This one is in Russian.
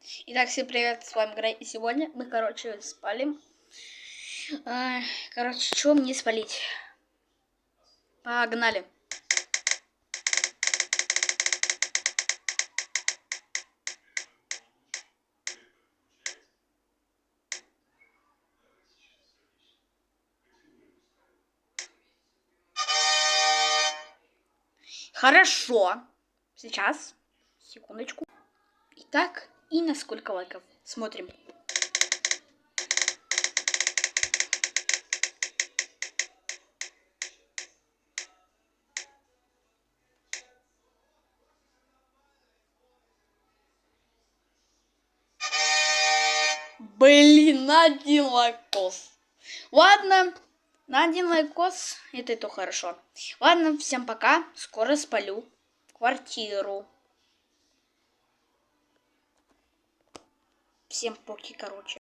Итак, всем привет, с вами Грей. И сегодня мы, спалим. Что мне спалить? Погнали. Хорошо. Сейчас. Секундочку. Итак, и на сколько лайков? Смотрим. Блин, на один лайкос. Ладно, на один лайкос это и то хорошо. Ладно, всем пока. Скоро спалю квартиру. Всем поки, короче.